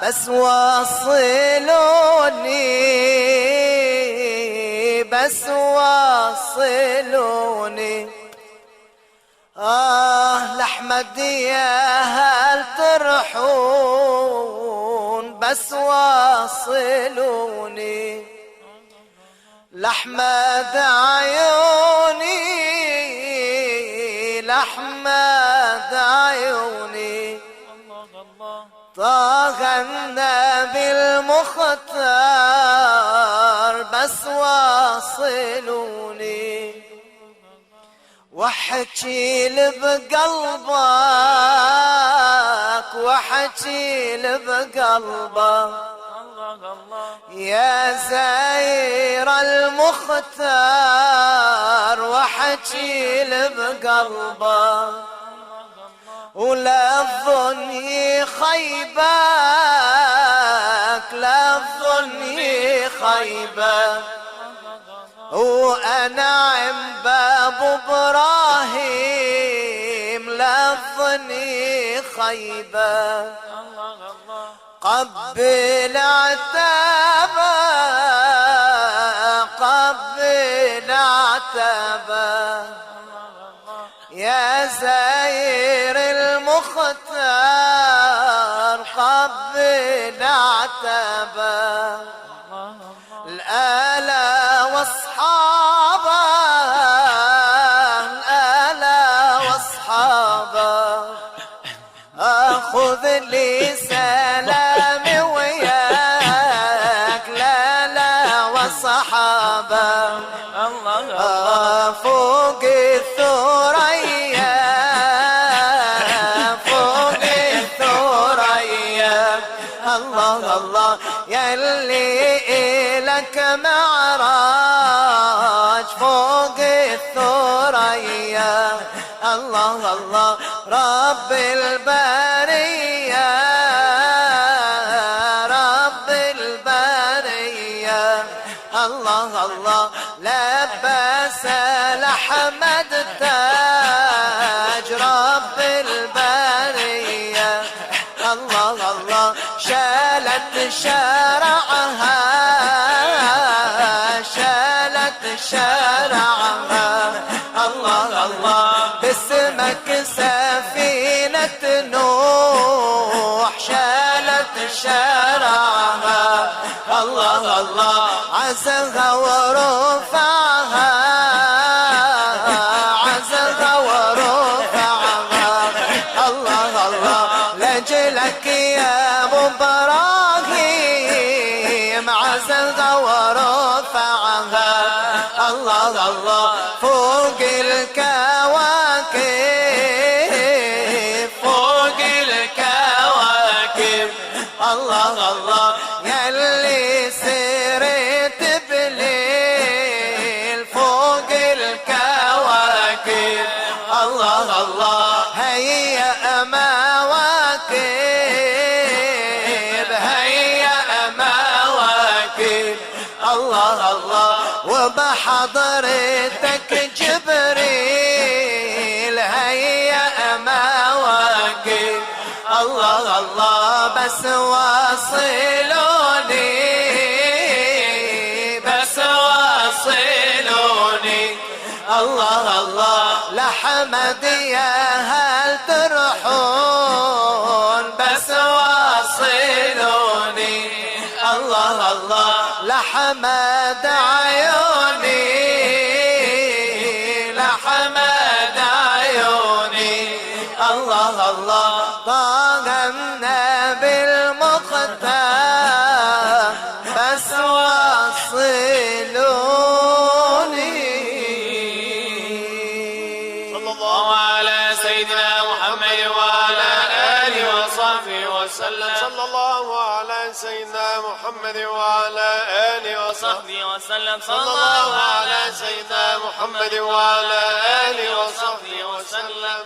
بس وصلوني، بس وصلوني. لأحمد يا هل ترحون، بس وصلوني. لأحمد عيوني، لأحمد عيوني. طه النبي المختار، بس واصلوني. واحكي لي بقلبك، واحكي لي بقلبك يا زاير المختار، واحكي لي بقلبك. ولا تظني خيبك، لا تظني خيبك. وأنعم باب إبراهيم، لا تظني خيبك. قبل عتابك، قبل عتابك يا زاير المختار، قبل عتابك. الآلا واصحابه، الآلا واصحابه. أخذ لي سلامي وياك، لا لا وصحابه. فوق الثريا، فوق الثريا. الله الله يلي إلك معراج فوق الثريا. الله الله رب البرية، رب البرية. الله الله لبس لأحمد التاج، رب البرية. الله الله شالت شرعها، شالت شرعها. الله الله باسمك سفينة نوح، شالت شرعها. الله الله عزها ورفعها، عزها ورفعها. الله الله لجلك يا ابو ابراهيم، عزها ورفعها. الله الله فوق الكواكب، فوق الكواكب. الله الله يلي سرت بليل فوق الكواكب. الله الله هيا مواكب، هيا مواكب. الله الله وبحضرتك جبريل، هيا مواكب. الله الله بس واصلوني، بس واصلوني. الله الله لأحمد يا هل ترحون، بس واصلوني. الله الله لأحمد عيوني، لأحمد عيوني. الله الله طه النبي المختار، بس وصلوني. صلى الله على سيدنا محمد وعلى آله وصحبه وسلم. صلى الله على سيدنا محمد وعلى آله وصحبه وسلم. صلى الله على سيدنا محمد وعلى آله وصحبه وسلم.